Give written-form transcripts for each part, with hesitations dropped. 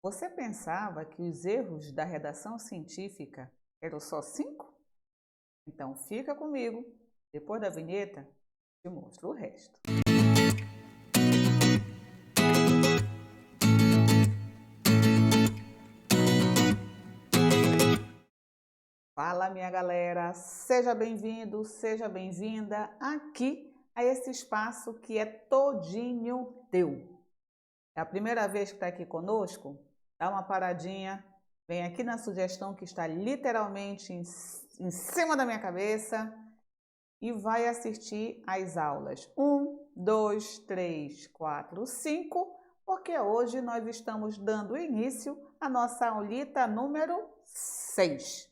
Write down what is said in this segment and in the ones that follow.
Você pensava que os erros da redação científica eram só 5? Então fica comigo, depois da vinheta, te mostro o resto. Fala, minha galera! Seja bem-vindo, seja bem-vinda aqui a esse espaço que é todinho teu. É a primeira vez que está aqui conosco? Dá uma paradinha, vem aqui na sugestão que está literalmente em cima da minha cabeça e vai assistir às aulas 1, 2, 3, 4, 5, porque hoje nós estamos dando início à nossa aulita número 6.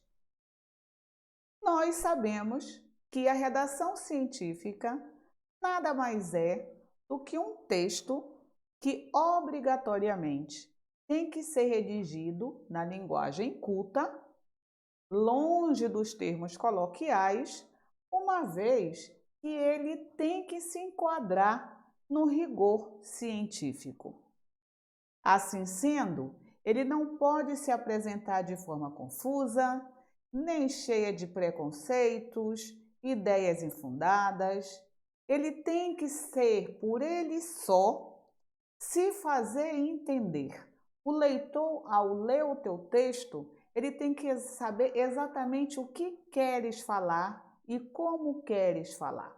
Nós sabemos que a redação científica nada mais é do que um texto que obrigatoriamente tem que ser redigido na linguagem culta, longe dos termos coloquiais, uma vez que ele tem que se enquadrar no rigor científico. Assim sendo, ele não pode se apresentar de forma confusa, nem cheia de preconceitos, ideias infundadas. Ele tem que ser, por ele só, se fazer entender. O leitor, ao ler o teu texto, ele tem que saber exatamente o que queres falar e como queres falar.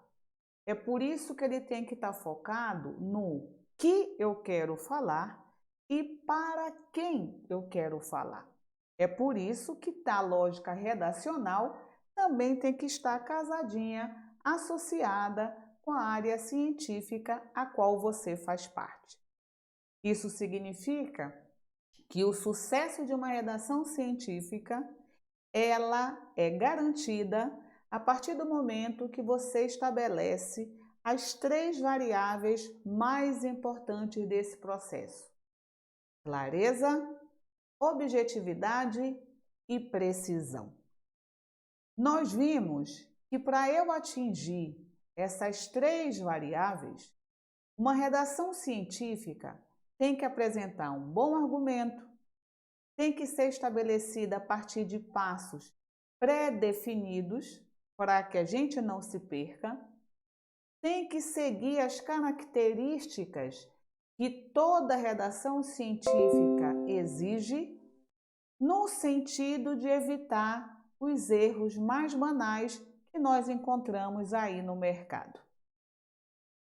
É por isso que ele tem que estar focado no que eu quero falar e para quem eu quero falar. É por isso que a lógica redacional também tem que estar casadinha, associada com a área científica a qual você faz parte. Isso significa que o sucesso de uma redação científica, ela é garantida a partir do momento que você estabelece as 3 variáveis mais importantes desse processo: clareza, objetividade e precisão. Nós vimos que para eu atingir essas 3 variáveis, uma redação científica tem que apresentar um bom argumento, tem que ser estabelecida a partir de passos pré-definidos para que a gente não se perca, tem que seguir as características que toda redação científica exige, no sentido de evitar os erros mais banais que nós encontramos aí no mercado.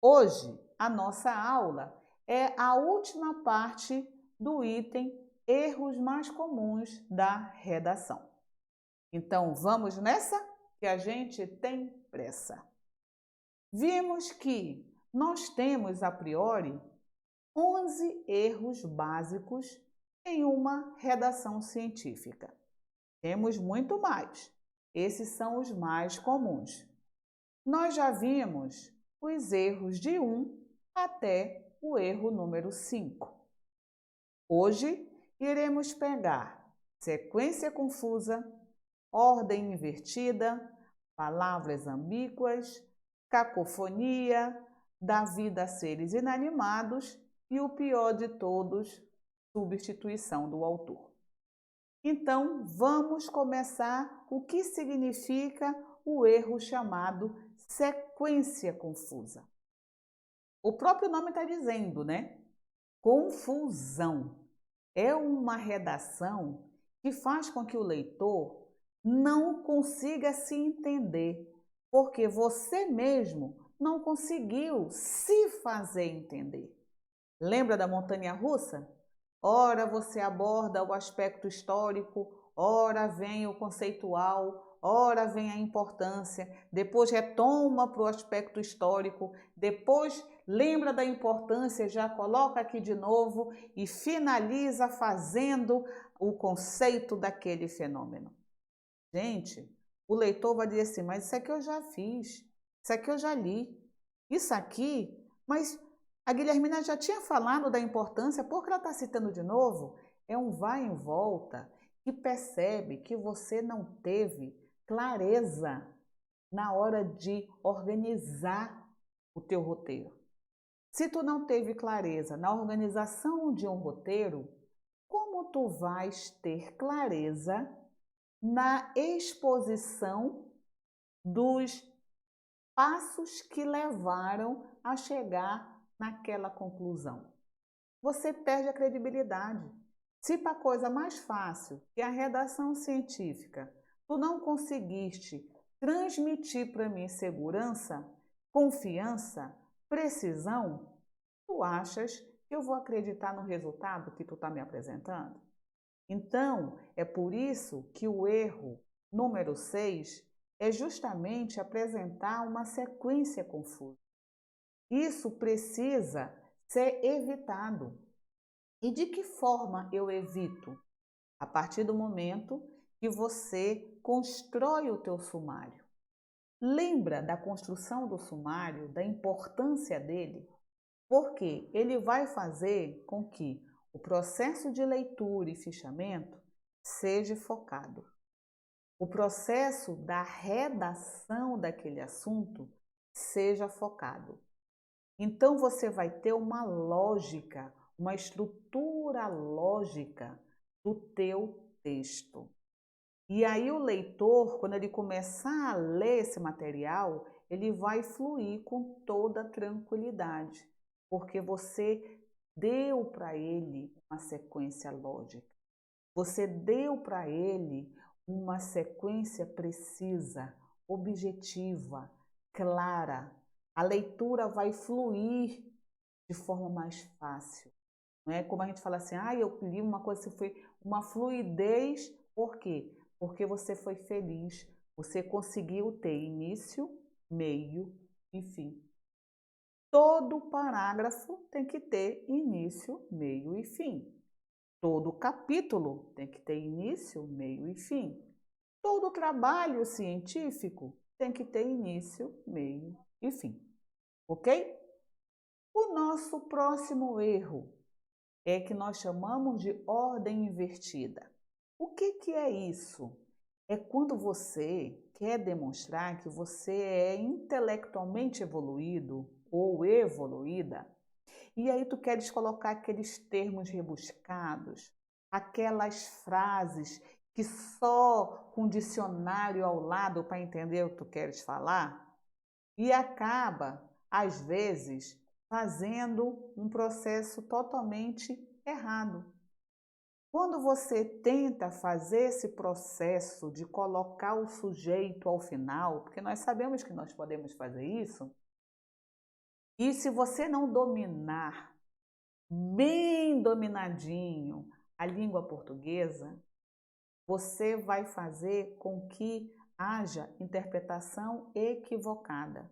Hoje, a nossa aula é a última parte do item erros mais comuns da redação. Então, vamos nessa? Que a gente tem pressa. Vimos que nós temos, a priori, 11 erros básicos em uma redação científica. Temos muito mais. Esses são os mais comuns. Nós já vimos os erros de 1 até o erro número 5. Hoje, iremos pegar sequência confusa, ordem invertida, palavras ambíguas, cacofonia, da vida a seres inanimados e o pior de todos, substituição do autor. Então, vamos começar o que significa o erro chamado sequência confusa. O próprio nome está dizendo, né? Confusão. É uma redação que faz com que o leitor não consiga se entender, porque você mesmo não conseguiu se fazer entender. Lembra da montanha-russa? Ora você aborda o aspecto histórico, ora vem o conceitual, ora vem a importância, depois retoma para o aspecto histórico, depois lembra da importância, já coloca aqui de novo e finaliza fazendo o conceito daquele fenômeno. Gente, o leitor vai dizer assim, mas isso aqui eu já fiz, isso aqui eu já li, isso aqui, mas a Guilhermina já tinha falado da importância, por que ela está citando de novo? É um vai e volta que percebe que você não teve clareza na hora de organizar o teu roteiro. Se tu não teve clareza na organização de um roteiro, como tu vais ter clareza na exposição dos passos que levaram a chegar naquela conclusão? Você perde a credibilidade. Se para a coisa mais fácil, que é a redação científica, tu não conseguiste transmitir para mim segurança, confiança, precisão, tu achas que eu vou acreditar no resultado que tu está me apresentando? Então, é por isso que o erro número 6 é justamente apresentar uma sequência confusa. Isso precisa ser evitado. E de que forma eu evito? A partir do momento que você constrói o teu sumário. Lembra da construção do sumário, da importância dele? Porque ele vai fazer com que o processo de leitura e fichamento seja focado. O processo da redação daquele assunto seja focado. Então você vai ter uma lógica, uma estrutura lógica do teu texto. E aí o leitor, quando ele começar a ler esse material, ele vai fluir com toda tranquilidade, porque você deu para ele uma sequência lógica. Você deu para ele uma sequência precisa, objetiva, clara. A leitura vai fluir de forma mais fácil. Não é como a gente fala assim, eu li uma coisa que foi uma fluidez, por quê? Porque você foi feliz, você conseguiu ter início, meio e fim. Todo parágrafo tem que ter início, meio e fim. Todo capítulo tem que ter início, meio e fim. Todo trabalho científico tem que ter início, meio e fim. Ok? O nosso próximo erro é que nós chamamos de ordem invertida. O que é isso? É quando você quer demonstrar que você é intelectualmente evoluído ou evoluída, e aí tu queres colocar aqueles termos rebuscados, aquelas frases que só com dicionário ao lado para entender o que tu queres falar, e acaba, às vezes, fazendo um processo totalmente errado. Quando você tenta fazer esse processo de colocar o sujeito ao final, porque nós sabemos que nós podemos fazer isso, e se você não dominar bem dominadinho a língua portuguesa, você vai fazer com que haja interpretação equivocada.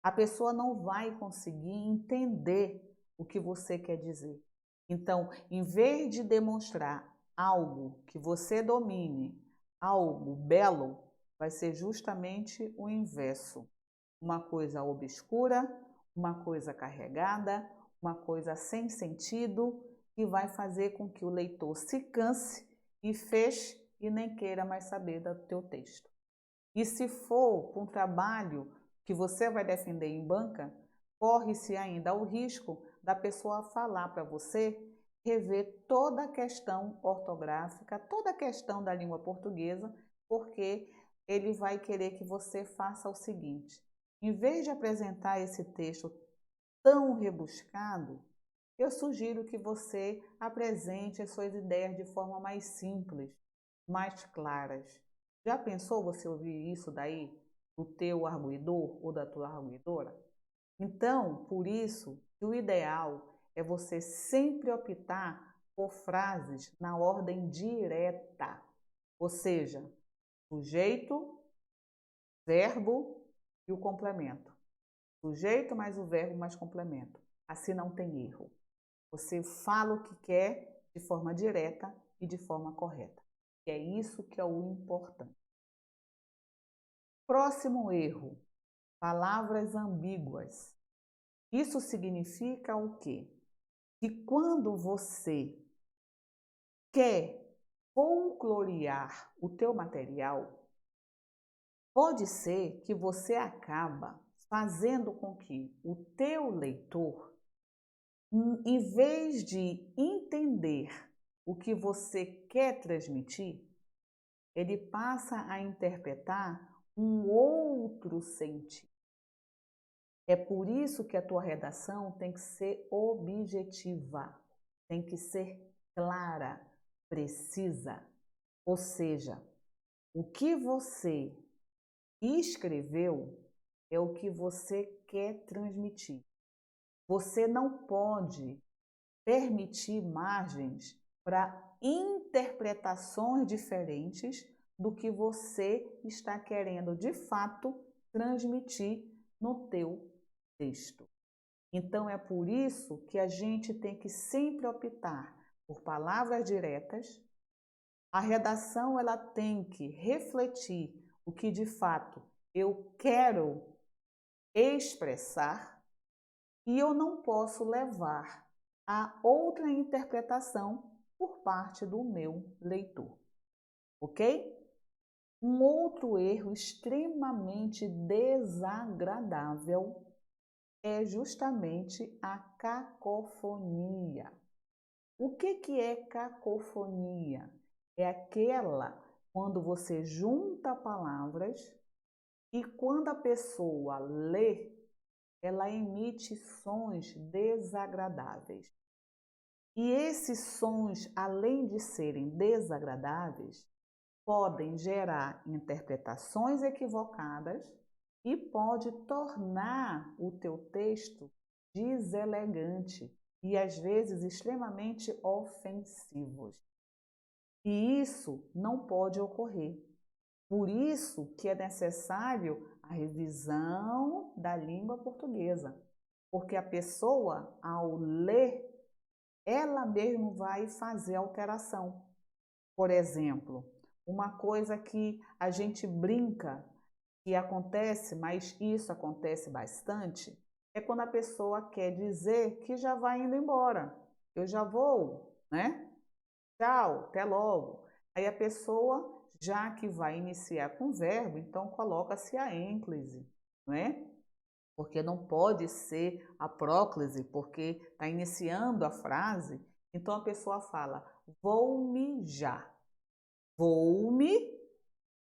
A pessoa não vai conseguir entender o que você quer dizer. Então, em vez de demonstrar algo que você domine, algo belo, vai ser justamente o inverso. Uma coisa obscura, uma coisa carregada, uma coisa sem sentido, que vai fazer com que o leitor se canse e feche e nem queira mais saber do teu texto. E se for um trabalho que você vai defender em banca, corre-se ainda o risco da pessoa falar para você rever toda a questão ortográfica, toda a questão da língua portuguesa, porque ele vai querer que você faça o seguinte: em vez de apresentar esse texto tão rebuscado, eu sugiro que você apresente as suas ideias de forma mais simples, mais claras. Já pensou você ouvir isso daí do teu arguidor ou da tua arguidora? Então, por isso, o ideal é você sempre optar por frases na ordem direta, ou seja, sujeito, verbo e o complemento. Sujeito mais o verbo mais complemento. Assim não tem erro. Você fala o que quer de forma direta e de forma correta. E é isso que é o importante. Próximo erro: palavras ambíguas. Isso significa o quê? Que quando você quer folclorear o teu material, pode ser que você acaba fazendo com que o teu leitor, em vez de entender o que você quer transmitir, ele passa a interpretar um outro sentido. É por isso que a tua redação tem que ser objetiva, tem que ser clara, precisa. Ou seja, o que você escreveu é o que você quer transmitir. Você não pode permitir margens para interpretações diferentes do que você está querendo de fato transmitir no teu texto. Então é por isso que a gente tem que sempre optar por palavras diretas. A redação ela tem que refletir o que de fato eu quero expressar e eu não posso levar a outra interpretação por parte do meu leitor, ok? Um outro erro extremamente desagradável é justamente a cacofonia. O que é cacofonia? É aquela quando você junta palavras e quando a pessoa lê, ela emite sons desagradáveis. E esses sons, além de serem desagradáveis, podem gerar interpretações equivocadas e pode tornar o teu texto deselegante e às vezes extremamente ofensivos. E isso não pode ocorrer. Por isso que é necessário a revisão da língua portuguesa, porque a pessoa, ao ler, ela mesma vai fazer alteração. Por exemplo, uma coisa que a gente brinca que acontece, mas isso acontece bastante, é quando a pessoa quer dizer que já vai indo embora. Eu já vou, né? Tchau, até logo. Aí a pessoa, já que vai iniciar com verbo, então coloca-se a ênclise, não é? Porque não pode ser a próclise, porque está iniciando a frase. Então a pessoa fala, vou-me já. Vou-me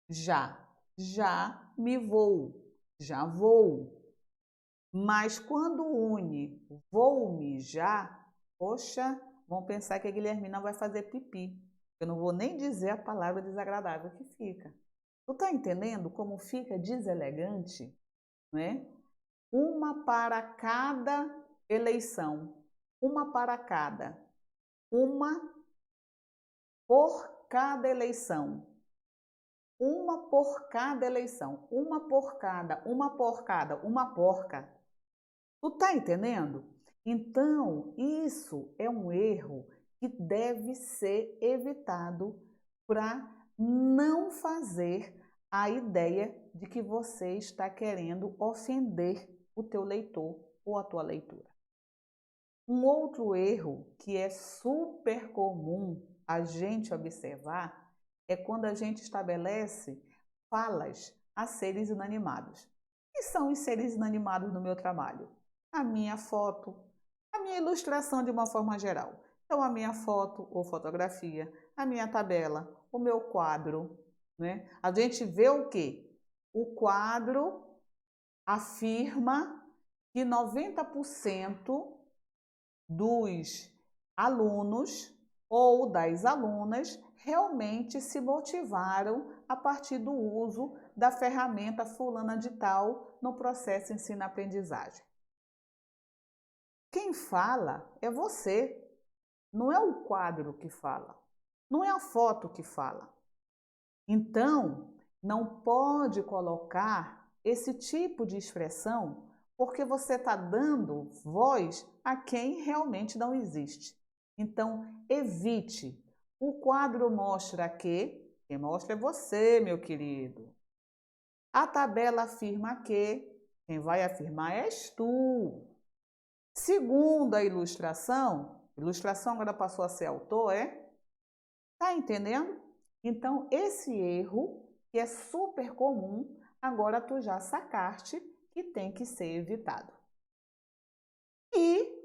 já. Já me vou. Já vou. Mas quando une vou-me já, poxa, vão pensar que a Guilhermina vai fazer pipi. Eu não vou nem dizer a palavra desagradável que fica. Tu tá entendendo como fica deselegante, né? Uma para cada eleição. Uma para cada. Uma por cada eleição. Uma por cada eleição. Uma por cada, uma por cada, uma porca. Tu tá entendendo? Então, isso é um erro que deve ser evitado para não fazer a ideia de que você está querendo ofender o teu leitor ou a tua leitura. Um outro erro que é super comum a gente observar é quando a gente estabelece falas a seres inanimados. E são os seres inanimados no meu trabalho? A minha foto, a minha ilustração de uma forma geral. Então, a minha foto ou fotografia, a minha tabela, o meu quadro, né? A gente vê o quê? O quadro afirma que 90% dos alunos ou das alunas realmente se motivaram a partir do uso da ferramenta fulana de tal no processo ensino-aprendizagem. Quem fala é você, não é o quadro que fala, não é a foto que fala. Então, não pode colocar esse tipo de expressão porque você está dando voz a quem realmente não existe. Então, evite. O quadro mostra que, quem mostra é você, meu querido. A tabela afirma que, quem vai afirmar és tu. Segundo a ilustração agora passou a ser autor, é? Tá entendendo? Então, esse erro, que é super comum, agora tu já sacaste que tem que ser evitado. E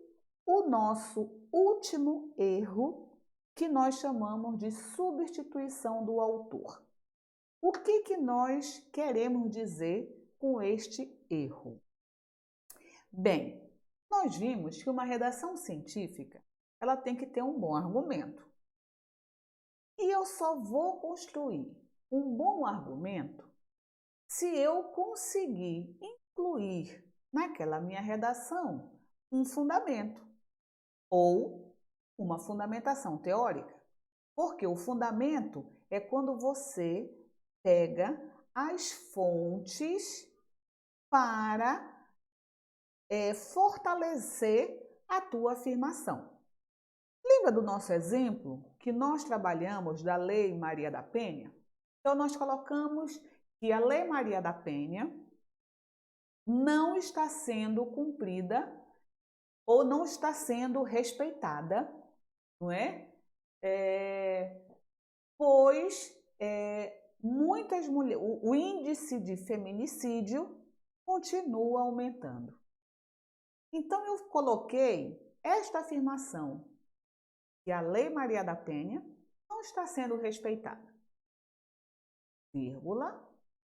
o nosso último erro que nós chamamos de substituição do autor. O que nós queremos dizer com este erro? Bem, nós vimos que uma redação científica ela tem que ter um bom argumento. E eu só vou construir um bom argumento se eu conseguir incluir naquela minha redação um fundamento ou uma fundamentação teórica. Porque o fundamento é quando você pega as fontes para fortalecer a tua afirmação. Lembra do nosso exemplo que nós trabalhamos da Lei Maria da Penha? Então, nós colocamos que a Lei Maria da Penha não está sendo cumprida ou não está sendo respeitada, não é? Pois muitas mulheres, o índice de feminicídio continua aumentando. Então, eu coloquei esta afirmação, que a Lei Maria da Penha não está sendo respeitada, vírgula,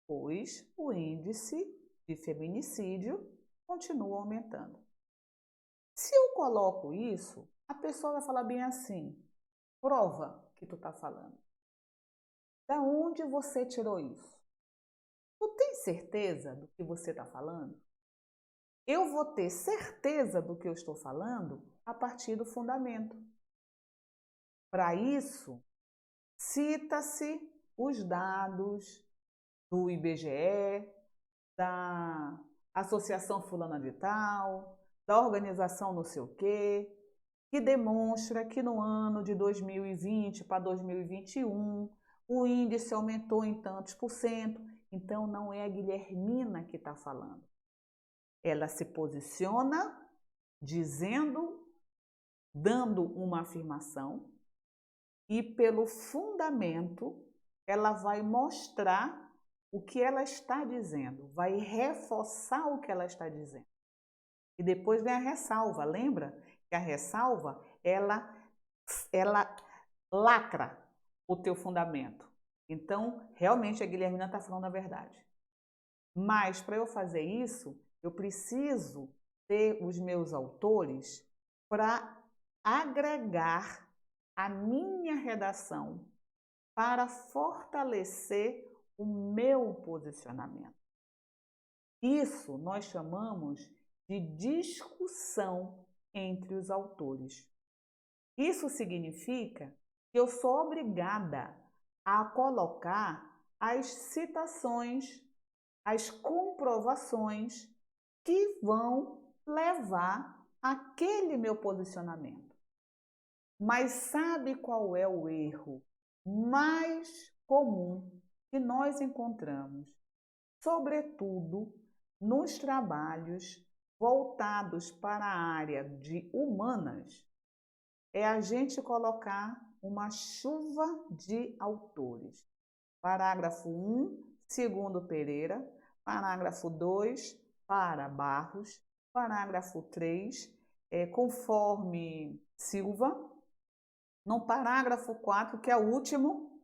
pois o índice de feminicídio continua aumentando. Se eu coloco isso, a pessoa vai falar bem assim, prova que tu está falando. Da onde você tirou isso? Tu tem certeza do que você está falando? Eu vou ter certeza do que eu estou falando a partir do fundamento. Para isso, cita-se os dados do IBGE, da Associação Fulana de Tal, da organização não sei o quê, que demonstra que no ano de 2020 para 2021 o índice aumentou em tantos por cento. Então, não é a Guilhermina que está falando. Ela se posiciona dizendo, dando uma afirmação, e pelo fundamento ela vai mostrar o que ela está dizendo, vai reforçar o que ela está dizendo. E depois vem a ressalva, lembra? Que a ressalva, ela lacra o teu fundamento. Então, realmente a Guilhermina está falando a verdade. Mas para eu fazer isso, eu preciso ter os meus autores para agregar a minha redação para fortalecer o meu posicionamento. Isso nós chamamos de discussão entre os autores. Isso significa que eu sou obrigada a colocar as citações, as comprovações que vão levar aquele meu posicionamento. Mas sabe qual é o erro mais comum que nós encontramos, sobretudo nos trabalhos voltados para a área de humanas? É a gente colocar uma chuva de autores. Parágrafo 1, segundo Pereira, parágrafo 2, para Barros, parágrafo 3, conforme Silva, no parágrafo 4, que é o último,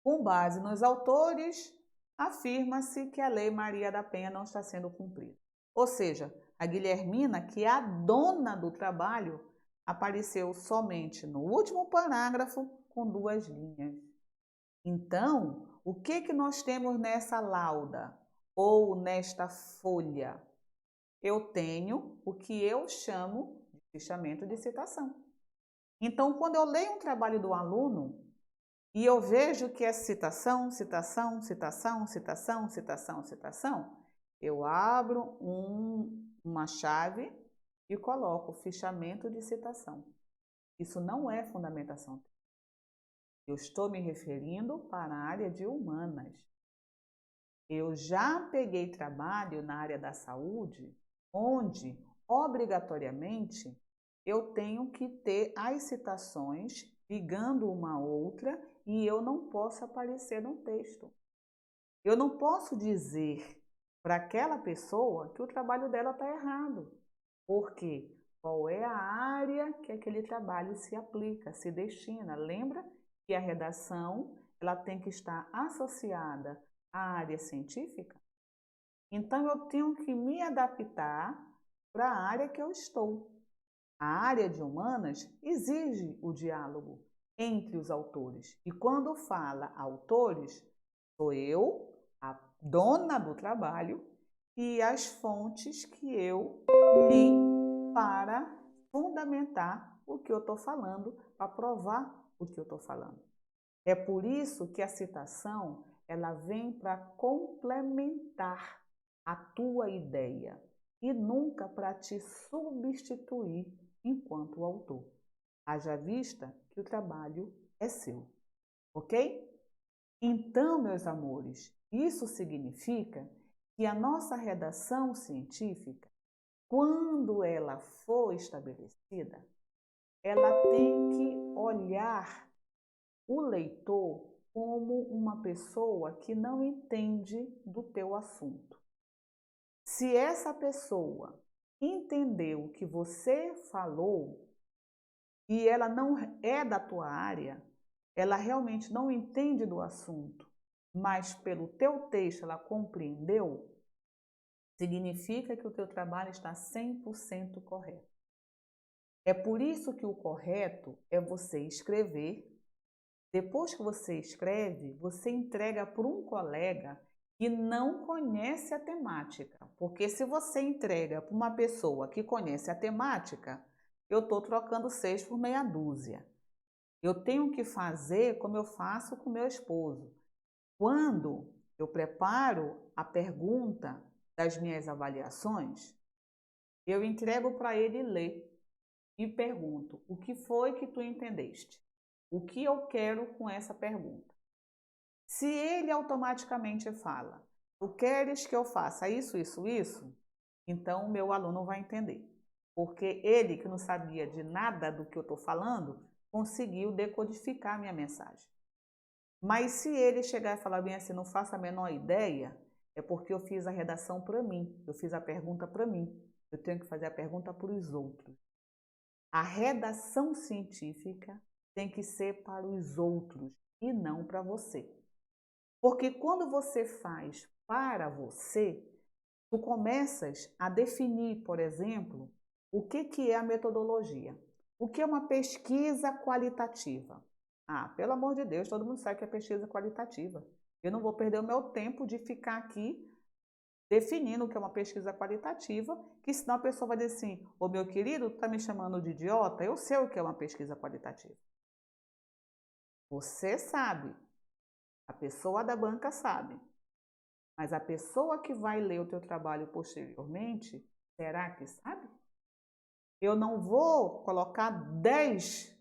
com base nos autores, afirma-se que a Lei Maria da Penha não está sendo cumprida. Ou seja, a Guilhermina, que é a dona do trabalho, apareceu somente no último parágrafo com 2 linhas. Então, o que nós temos nessa lauda ou nesta folha? Eu tenho o que eu chamo de fichamento de citação. Então, quando eu leio um trabalho do aluno e eu vejo que é citação, citação, citação, citação, citação, citação, eu abro uma chave e coloco fichamento de citação. Isso não é fundamentação. Eu estou me referindo para a área de humanas. Eu já peguei trabalho na área da saúde, onde, obrigatoriamente, eu tenho que ter as citações ligando uma a outra e eu não posso aparecer no texto. Eu não posso dizer para aquela pessoa que o trabalho dela está errado. Por quê? qual é a área que aquele trabalho se aplica, se destina. Lembra que a redação ela tem que estar associada à área científica? Então, eu tenho que me adaptar para a área que eu estou. A área de humanas exige o diálogo entre os autores. E quando fala autores, sou eu, a dona do trabalho, e as fontes que eu li para fundamentar o que eu estou falando, para provar o que eu estou falando. É por isso que a citação ela vem para complementar a tua ideia e nunca para te substituir enquanto autor. Haja vista que o trabalho é seu, ok? Então, meus amores, isso significa que a nossa redação científica, quando ela for estabelecida, ela tem que olhar o leitor como uma pessoa que não entende do teu assunto. Se essa pessoa entendeu o que você falou e ela não é da tua área, ela realmente não entende do assunto, mas pelo teu texto ela compreendeu, significa que o teu trabalho está 100% correto. É por isso que o correto é você escrever. Depois que você escreve, você entrega para um colega que não conhece a temática. Porque se você entrega para uma pessoa que conhece a temática, eu estou trocando 6 por meia dúzia. Eu tenho que fazer como eu faço com meu esposo. Quando eu preparo a pergunta das minhas avaliações, eu entrego para ele ler e pergunto: o que foi que tu entendeste? O que eu quero com essa pergunta? Se ele automaticamente fala: tu queres que eu faça isso, isso, isso? Então o meu aluno vai entender. Porque ele, que não sabia de nada do que eu estou falando, conseguiu decodificar a minha mensagem. Mas se ele chegar e falar bem assim, não faço a menor ideia, é porque eu fiz a redação para mim, eu fiz a pergunta para mim. Eu tenho que fazer a pergunta para os outros. A redação científica tem que ser para os outros e não para você. Porque quando você faz para você, tu começas a definir, por exemplo, o que é a metodologia. O que é uma pesquisa qualitativa? Ah, pelo amor de Deus, todo mundo sabe que é pesquisa qualitativa. Eu não vou perder o meu tempo de ficar aqui definindo o que é uma pesquisa qualitativa, que senão a pessoa vai dizer assim: ô meu querido, tu tá me chamando de idiota? Eu sei o que é uma pesquisa qualitativa. Você sabe, a pessoa da banca sabe, mas a pessoa que vai ler o teu trabalho posteriormente, será que sabe? Eu não vou colocar 10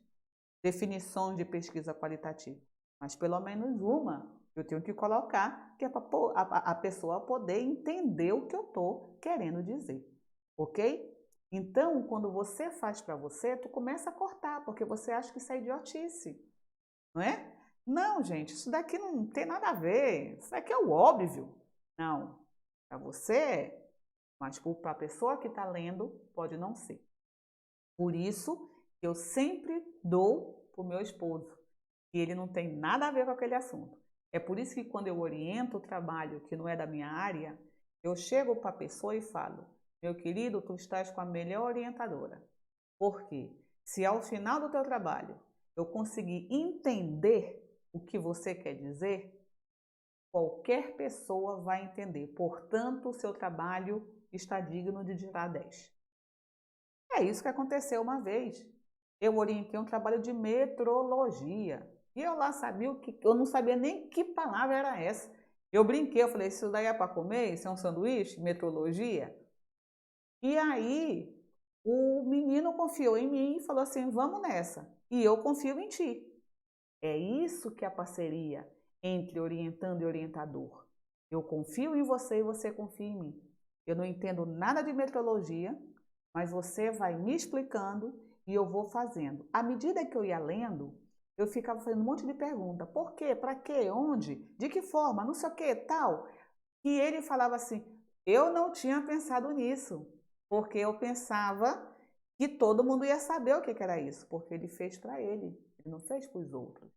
definições de pesquisa qualitativa, mas pelo menos uma eu tenho que colocar, que é para a pessoa poder entender o que eu estou querendo dizer, ok? Então, quando você faz para você, tu começa a cortar, porque você acha que isso é idiotice, não é? Não, gente, isso daqui não tem nada a ver, isso daqui é o óbvio. Não, para você é, mas para a pessoa que está lendo, pode não ser. Por isso, eu sempre dou para o meu esposo, e ele não tem nada a ver com aquele assunto. É por isso que quando eu oriento o trabalho que não é da minha área, eu chego para a pessoa e falo: meu querido, tu estás com a melhor orientadora. Por quê? Se ao final do teu trabalho eu conseguir entender o que você quer dizer, qualquer pessoa vai entender. Portanto, o seu trabalho está digno de tirar 10. É isso que aconteceu uma vez. Eu orientei um trabalho de metrologia. E eu lá sabia o que, eu não sabia nem que palavra era essa. Eu brinquei, eu falei: isso daí é para comer? Isso é um sanduíche? Metrologia? E aí o menino confiou em mim e falou assim: vamos nessa. E eu confio em ti. É isso que é a parceria entre orientando e orientador. Eu confio em você e você confia em mim. Eu não entendo nada de metrologia, mas você vai me explicando e eu vou fazendo. À medida que eu ia lendo, eu ficava fazendo um monte de pergunta. Por quê? Para quê? Onde? De que forma? Não sei o que, tal. E ele falava assim: eu não tinha pensado nisso, porque eu pensava que todo mundo ia saber o que era isso, porque ele fez para ele, ele não fez para os outros.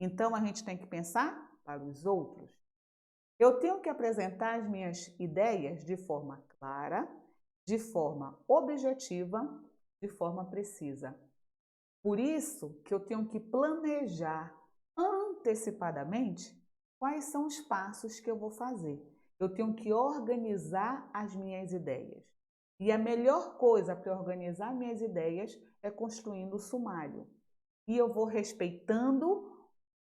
Então, a gente tem que pensar para os outros. Eu tenho que apresentar as minhas ideias de forma clara, de forma objetiva, de forma precisa. Por isso que eu tenho que planejar antecipadamente quais são os passos que eu vou fazer. Eu tenho que organizar as minhas ideias. E a melhor coisa para organizar minhas ideias é construindo o sumário. E eu vou respeitando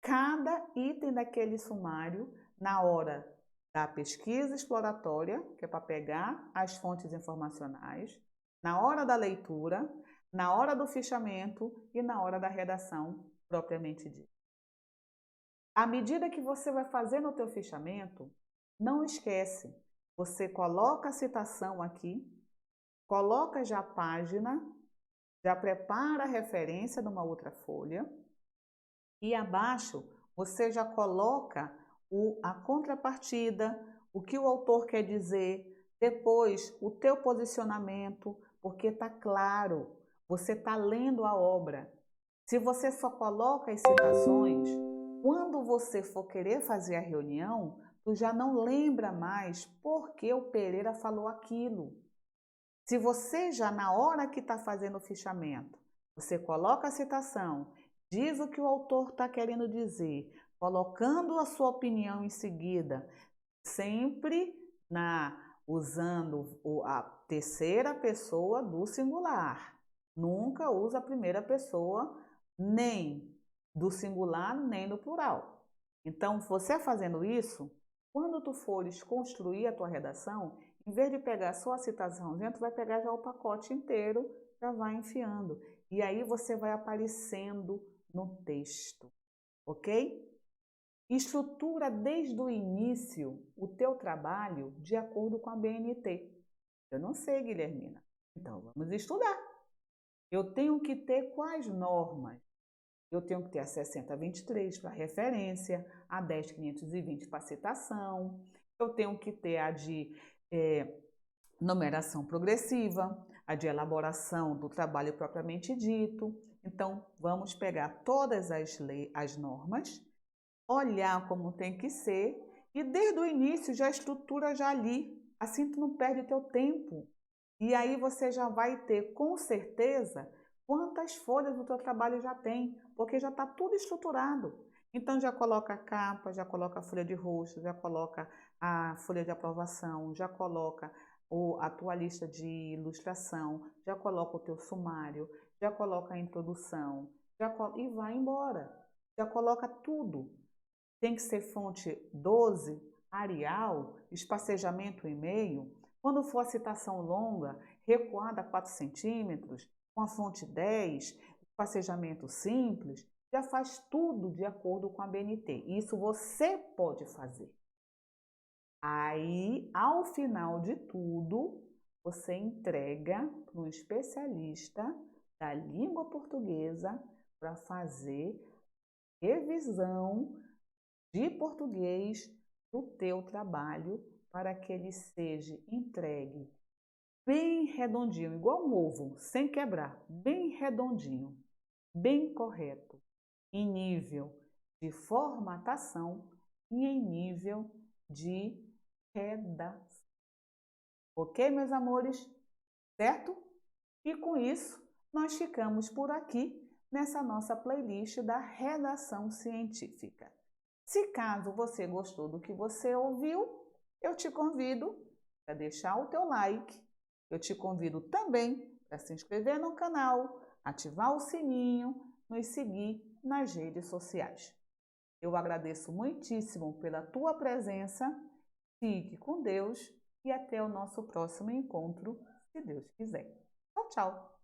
cada item daquele sumário na hora da pesquisa exploratória, que é para pegar as fontes informacionais, na hora da leitura, na hora do fichamento e na hora da redação propriamente dita. À medida que você vai fazer no teu fichamento, não esquece, você coloca a citação aqui, coloca já a página, já prepara a referência numa outra folha e abaixo você já coloca a contrapartida, o que o autor quer dizer, depois o teu posicionamento, porque está claro, você está lendo a obra. Se você só coloca as citações, quando você for querer fazer a reunião, tu já não lembra mais por que o Pereira falou aquilo. Se você já na hora que está fazendo o fichamento, você coloca a citação, diz o que o autor está querendo dizer, colocando a sua opinião em seguida, sempre usando a terceira pessoa do singular. Nunca usa a primeira pessoa nem do singular nem do plural. Então, você fazendo isso, quando tu fores construir a tua redação, em vez de pegar só a citaçãozinha, tu vai pegar já o pacote inteiro, já vai enfiando. E aí você vai aparecendo no texto, ok? Estrutura desde o início o teu trabalho de acordo com a BNT. Eu não sei, Guilhermina. Então, vamos estudar. Eu tenho que ter quais normas? Eu tenho que ter a 6023 para referência, a 10520 para citação, eu tenho que ter a de numeração progressiva, a de elaboração do trabalho propriamente dito. Então, vamos pegar todas as normas, olhar como tem que ser e desde o início já estrutura já ali, assim tu não perde teu tempo. E aí você já vai ter com certeza quantas folhas o teu trabalho já tem, porque já está tudo estruturado. Então já coloca a capa, já coloca a folha de rosto, já coloca a folha de aprovação, já coloca a tua lista de ilustração, já coloca o teu sumário, já coloca a introdução, e vai embora. Já coloca tudo. Tem que ser fonte 12, Arial, espacejamento e meio. Quando for a citação longa, recuada a 4 centímetros, com a fonte 10, espacejamento simples, já faz tudo de acordo com a BNT. Isso você pode fazer. Aí, ao final de tudo, você entrega para um especialista da língua portuguesa para fazer revisão de português do teu trabalho para que ele seja entregue bem redondinho, igual um ovo, sem quebrar, bem redondinho, bem correto, em nível de formatação e em nível de redação. Ok, meus amores? Certo? E com isso, nós ficamos por aqui nessa nossa playlist da redação científica. Se caso você gostou do que você ouviu, eu te convido para deixar o teu like. Eu te convido também para se inscrever no canal, ativar o sininho, nos seguir nas redes sociais. Eu agradeço muitíssimo pela tua presença. Fique com Deus e até o nosso próximo encontro, se Deus quiser. Tchau, tchau!